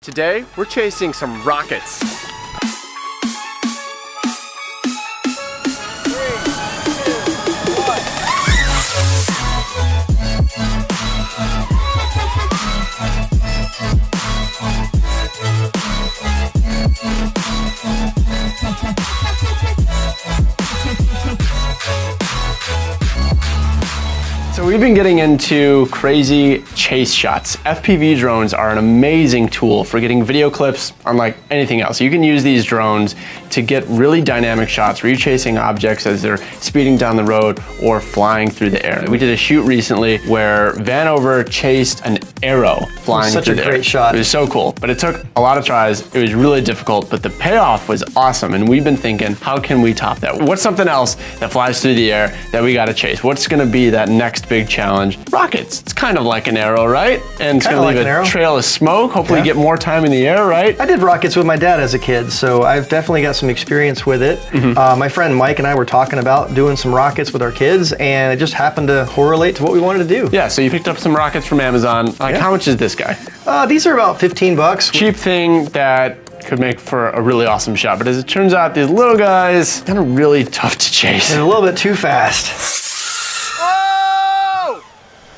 Today, we're chasing some rockets. So we've been getting into crazy chase shots. FPV drones are an amazing tool for getting video clips unlike anything else. You can use these drones to get really dynamic shots where you're chasing objects as they're speeding down the road or flying through the air. We did a shoot recently where Vanover chased an arrow flying through the air. Such a great shot. It was so cool, but it took a lot of tries. It was really difficult, but the payoff was awesome. And we've been thinking, how can we top that? What's something else that flies through the air that we gotta chase? What's gonna be that next big challenge? Rockets. It's kind of like an arrow, right? And it's gonna leave a trail of smoke. Hopefully get more time in the air, right? I did rockets with my dad as a kid, so I've definitely got some experience with it. My friend Mike and I were talking about doing some rockets with our kids, and it just happened to correlate to what we wanted to do. Yeah, so you picked up some rockets from Amazon. How much is this guy? These are about 15 bucks. Cheap thing that could make for a really awesome shot, but as it turns out, these little guys, kind of really tough to chase. They're a little bit too fast.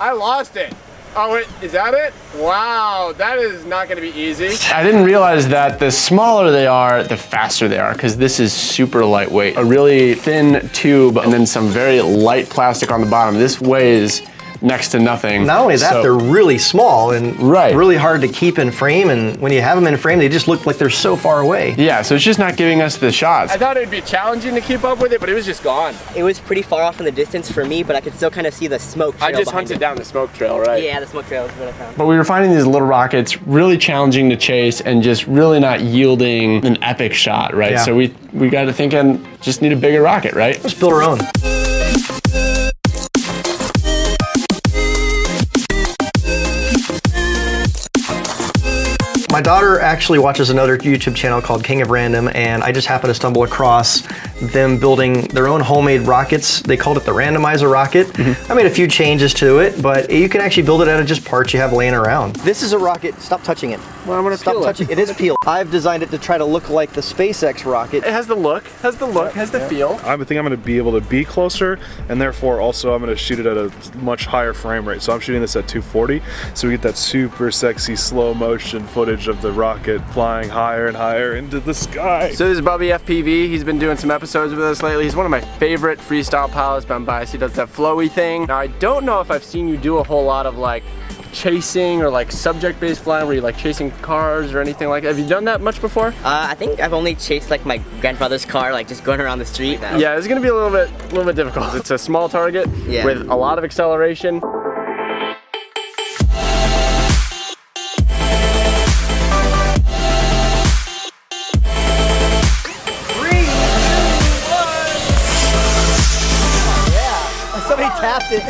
I lost it. Oh, is that it? Wow, that is not gonna be easy. I didn't realize that the smaller they are, the faster they are, because this is super lightweight. A really thin tube and then some very light plastic on the bottom. This weighs next to nothing. Not only that, they're really small and really hard to keep in frame, and when you have them in frame, they just look like they're so far away. Yeah, so it's just not giving us the shots. I thought it'd be challenging to keep up with it, but it was just gone. It was pretty far off in the distance for me, but I could still kind of see the smoke trail. I just hunted down the smoke trail, right? Yeah, the smoke trail is what I found. But we were finding these little rockets really challenging to chase and just really not yielding an epic shot, right? Yeah. So we got to thinking, just need a bigger rocket, right? Let's build our own. My daughter actually watches another YouTube channel called King of Random, and I just happened to stumble across them building their own homemade rockets. They called it the Randomizer rocket. I made a few changes to it, but you can actually build it out of just parts you have laying around. This is a rocket. Stop touching it. Well, I'm gonna Stop touching it. It is peeled. I've designed it to try to look like the SpaceX rocket. It has the look, has the feel. I think I'm going to be able to be closer, and therefore also I'm going to shoot it at a much higher frame rate. So I'm shooting this at 240, so we get that super sexy slow motion footage of the rocket flying higher and higher into the sky. So this is Bubby FPV. He's been doing some episodes with us lately. He's one of my favorite freestyle pilots. Ben Bias. He does that flowy thing. Now I don't know if I've seen you do a whole lot of like chasing or like subject-based flying where you're like chasing cars or anything like that. Have you done that much before? I think I've only chased like my grandfather's car, like just going around the street. Yeah, it's gonna be a little bit difficult. It's a small target with a lot of acceleration. Somebody tapped it.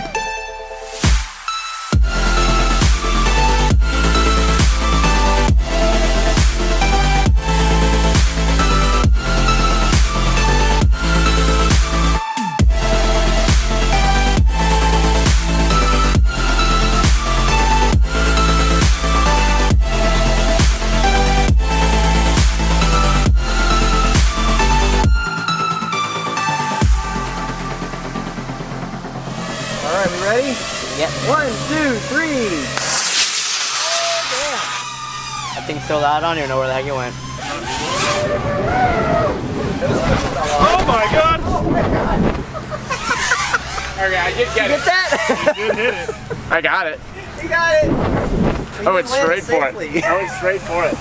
Alright, we ready? Yep. 1, 2, 3. That thing's so loud, I don't even know where the heck it went. Oh my god! Okay, I did get it. that? You did hit it. I got it. You got it. I went straight for it. I went straight for it.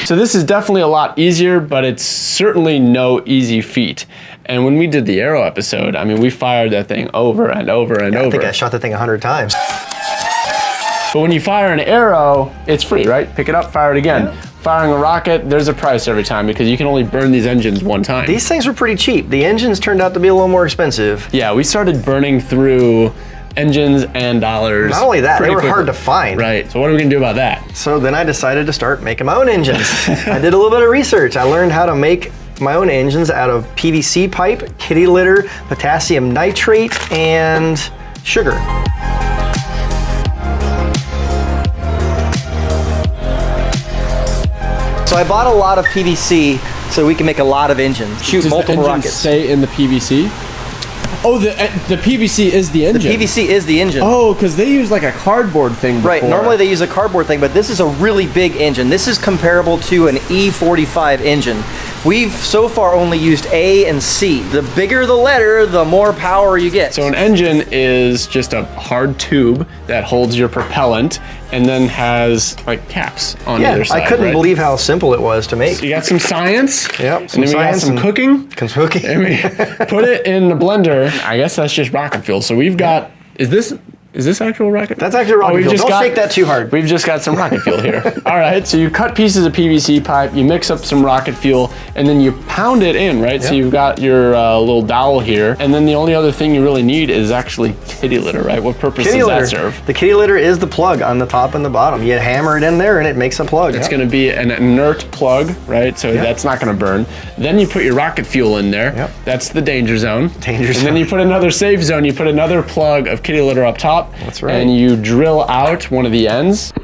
So this is definitely a lot easier, but it's certainly no easy feat. And when we did the arrow episode, I mean, we fired that thing over and over and over. I think I shot that thing 100 times. But when you fire an arrow, it's free, right? Pick it up, fire it again. Yeah. Firing a rocket, there's a price every time because you can only burn these engines one time. These things were pretty cheap. The engines turned out to be a little more expensive. Yeah, we started burning through engines and dollars. Not only that, they were quickly. hard to find. Right, so what are we gonna do about that? So then I decided to start making my own engines. I did a little bit of research. I learned how to make my own engines out of PVC pipe, kitty litter, potassium nitrate, and sugar. So I bought a lot of PVC so we can make a lot of engines. Shoot Does multiple the engine rockets. stay in the PVC? Oh, the PVC is the The engine. PVC is the engine. Oh, because they use like a cardboard thing before. Right, normally they use a cardboard thing, but this is a really big engine. This is comparable to an E45 engine. We've so far only used A and C. The bigger the letter, the more power you get. So an engine is just a hard tube that holds your propellant and then has like caps on yeah, either side. I couldn't right? believe how simple it was to make. You got some science. Yep, And then we got science some and- cooking. Cooking. And we put it in the blender. I guess that's just rocket fuel. So we've got, is this actual rocket? That's actually rocket we've fuel. just Don't shake that too hard. We've just got some rocket fuel here. All right, so you cut pieces of PVC pipe, you mix up some rocket fuel, and then you pound it in, right? So Yep. you've got your little dowel here, and then the only other thing you really need is actually kitty litter, right? What purpose Kitty does litter. that serve? The kitty litter is the plug on the top and the bottom. You hammer it in there and it makes a plug. It's Yep. going to be an inert plug, right? So Yep. that's not going to burn. Then you put your rocket fuel in there. Yep. That's the danger zone. Danger And then zone. you put another safe zone. You put another plug of kitty litter up top. That's right. And you drill out one of the ends.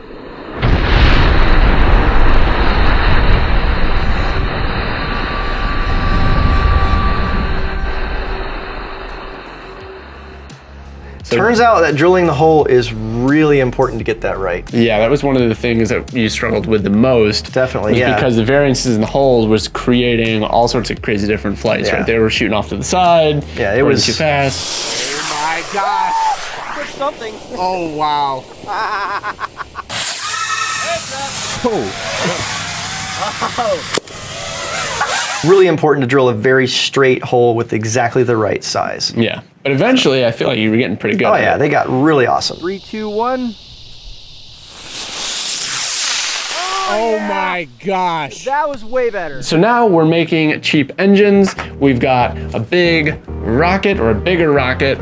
So- Turns out that drilling the hole is really important to get that right. Yeah, that was one of the things that you struggled with the most. Definitely, was yeah. Because the variances in the holes was creating all sorts of crazy different flights, Yeah. right? They were shooting off to the side. Yeah, it running was- too fast. Oh my gosh. Something. Oh wow. Really important to drill a very straight hole with exactly the right size. Yeah, but eventually I feel like you were getting pretty good. Oh at yeah, it. they got really awesome. 3, 2, 1. Oh my gosh. That was way better. So now we're making cheap engines. We've got a big rocket or a bigger rocket.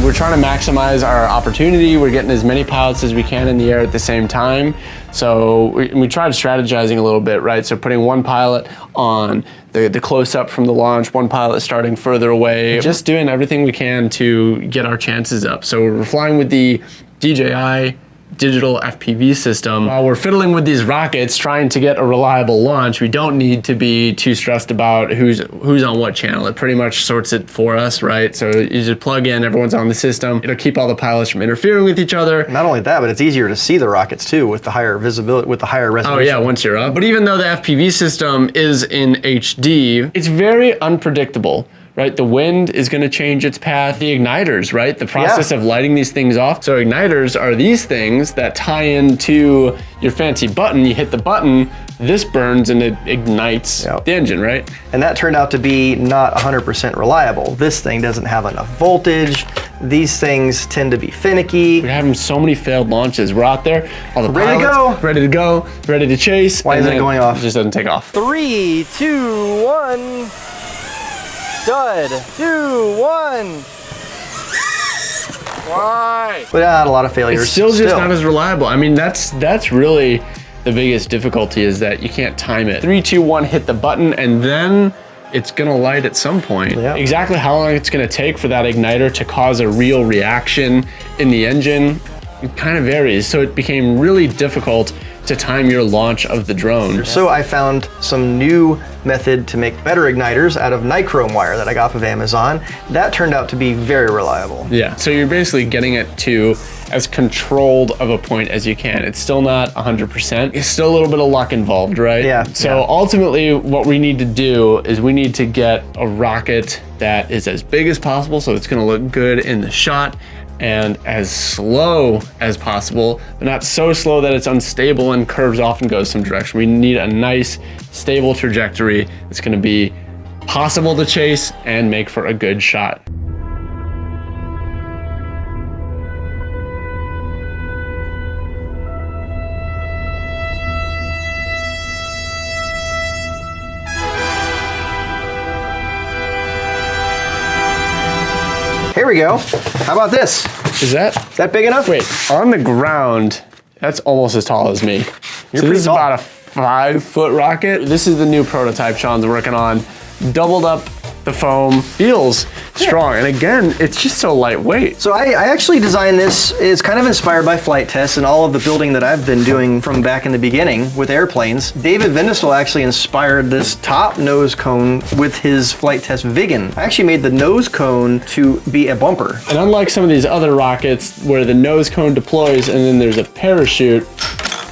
We're trying to maximize our opportunity. We're getting as many pilots as we can in the air at the same time. So we tried strategizing a little bit, right? So putting one pilot on the close-up from the launch, one pilot starting further away, just doing everything we can to get our chances up. So we're flying with the DJI digital FPV system. While we're fiddling with these rockets, trying to get a reliable launch, we don't need to be too stressed about who's on what channel. It pretty much sorts it for us, right? So you just plug in, everyone's on the system. It'll keep all the pilots from interfering with each other. Not only that, but it's easier to see the rockets too with the higher visibility, with the higher Oh resolution. yeah, once you're up. But even though the FPV system is in HD, it's very unpredictable. Right, the wind is going to change its path. The igniters, right, the process of lighting these things off. So igniters are these things that tie into your fancy button. You hit the button, this burns and it ignites Yep. the engine, right? And that turned out to be not 100% reliable. This thing doesn't have enough voltage. These things tend to be finicky. We're having so many failed launches. We're out there, all the Ready to pilots, go. ready to go, ready to chase. Why and isn't it then going off? It just doesn't take off. 3, 2, 1. Dud. 2, 1. Why? But a lot of failures. It's still just not as reliable. I mean, that's really the biggest difficulty is that you can't time it. 3, 2, 1, hit the button, and then it's gonna light at some point. Yeah. Exactly how long it's gonna take for that igniter to cause a real reaction in the engine, it kind of varies. So it became really difficult to time your launch of the drone. So I found some new method to make better igniters out of nichrome wire that I got off of Amazon. That turned out to be very reliable. Yeah, so you're basically getting it to as controlled of a point as you can. It's still not 100%. It's still a little bit of luck involved, right? Yeah, So yeah. ultimately what we need to do is we need to get a rocket that is as big as possible so it's gonna look good in the shot, and as slow as possible, but not so slow that it's unstable and curves off and goes some direction. We need a nice, stable trajectory that's gonna be possible to chase and make for a good shot. there we go. How about this? Is that? Is that big enough? Wait, on the ground, that's almost as tall as me. So pretty this is tall. about a 5-foot rocket. This is the new prototype Sean's working on. Doubled up the foam, feels strong. And again, it's just so lightweight. So I actually designed this. It's kind of inspired by flight tests and all of the building that I've been doing from back in the beginning with airplanes. David Vindestal actually inspired this top nose cone with his flight test Vigan. I actually made the nose cone to be a bumper. And unlike some of these other rockets where the nose cone deploys and then there's a parachute,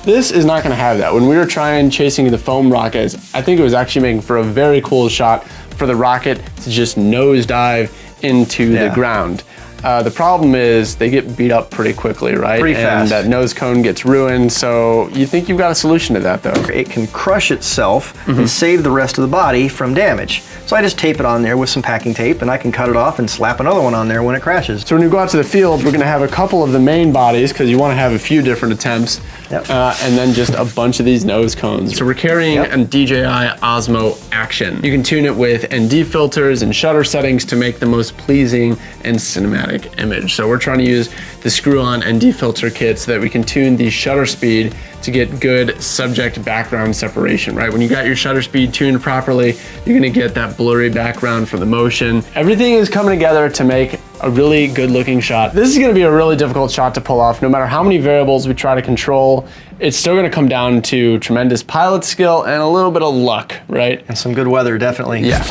this is not gonna have that. When we were chasing the foam rockets, I think it was actually making for a very cool shot for the rocket to just nosedive into the ground. The problem is they get beat up pretty quickly, right? Pretty fast. And that nose cone gets ruined, so you think you've got a solution to that though. It can crush itself and save the rest of the body from damage. So I just tape it on there with some packing tape and I can cut it off and slap another one on there when it crashes. So when you go out to the field, we're gonna have a couple of the main bodies because you wanna have a few different attempts. Yep. And then just a bunch of these nose cones. So we're carrying a DJI Osmo Action. You can tune it with ND filters and shutter settings to make the most pleasing and cinematic image. So we're trying to use the screw-on ND filter kit so that we can tune the shutter speed to get good subject background separation, right? When you got your shutter speed tuned properly, you're gonna get that blurry background from the motion. Everything is coming together to make a really good looking shot. This is gonna be a really difficult shot to pull off. No matter how many variables we try to control, it's still gonna come down to tremendous pilot skill and a little bit of luck, right? And some good weather, definitely. Yeah.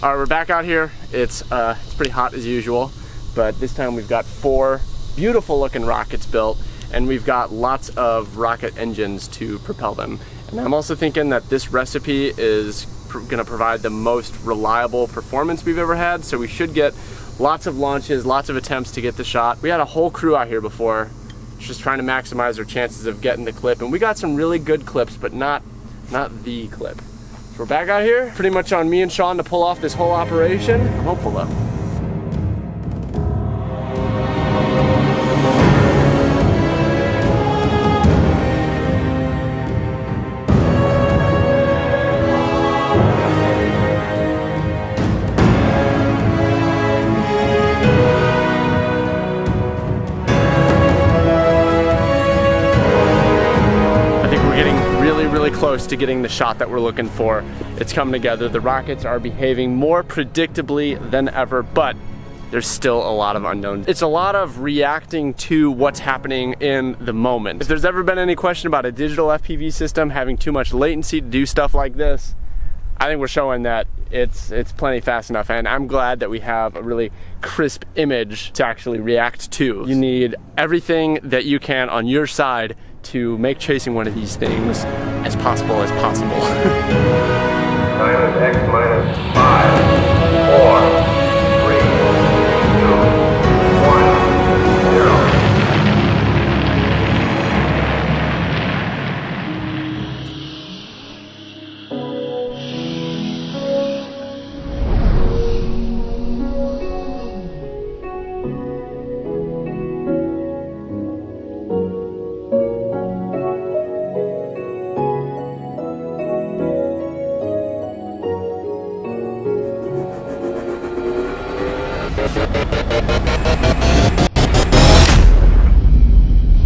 All right, we're back out here. It's pretty hot as usual, but this time we've got 4 beautiful looking rockets built, and we've got lots of rocket engines to propel them. And I'm also thinking that this recipe is gonna provide the most reliable performance we've ever had, so we should get lots of launches, lots of attempts to get the shot. We had a whole crew out here before, just trying to maximize our chances of getting the clip, and we got some really good clips, but not the clip. So we're back out here, pretty much on me and Sean to pull off this whole operation. I'm hopeful though. Close to getting the shot that we're looking for. It's coming together. The rockets are behaving more predictably than ever, but there's still a lot of unknowns. It's a lot of reacting to what's happening in the moment. If there's ever been any question about a digital FPV system having too much latency to do stuff like this, I think we're showing that it's plenty fast enough, and I'm glad that we have a really crisp image to actually react to. You need everything that you can on your side to make chasing one of these things as possible as possible. Minus X minus 5, 4, 3, 2, 1, 0.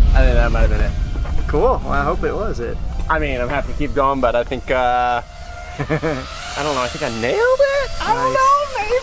I think that might have been it. Cool. Well, I hope it was it. I mean, I'm happy to keep going, but I think, I don't know, I think I nailed it? I don't know, maybe?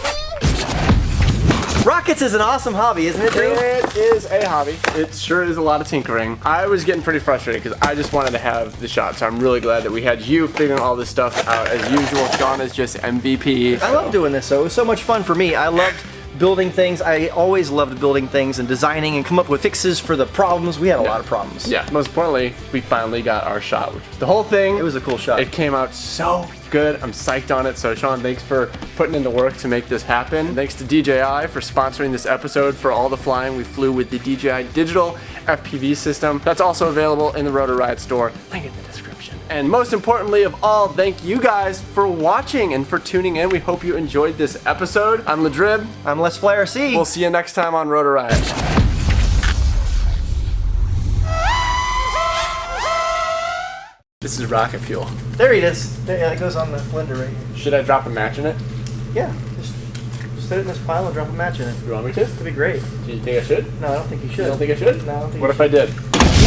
Rockets is an awesome hobby, isn't it, Drew? It is a hobby. It sure is a lot of tinkering. I was getting pretty frustrated because I just wanted to have the shot, so I'm really glad that we had you figuring all this stuff out as usual. Sean is just MVP. I love doing this, though. It was so much fun for me. I loved building things. I always loved building things and designing and come up with fixes for the problems. We had a lot of problems. Yeah, most importantly, we finally got our shot, which was the whole thing. It was a cool shot. It came out so good. I'm psyched on it. So Sean, thanks for putting in the work to make this happen. Thanks to DJI for sponsoring this episode. For all the flying we flew with the DJI Digital FPV system. That's also available in the Rotor Riot store. Link in the description. And most importantly of all, thank you guys for watching and for tuning in. We hope you enjoyed this episode. I'm Ladrib. I'm Les Flare C. We'll see you next time on Rotor Riot. This is rocket fuel. There it is. Yeah, it goes on the blender right here. Should I drop a match in it? Yeah, just Just sit it in this pile and drop a match in it. You want me to? It'd be great. Do you think I should? No, I don't think you should. You don't think I should? No, I don't think What you if I did?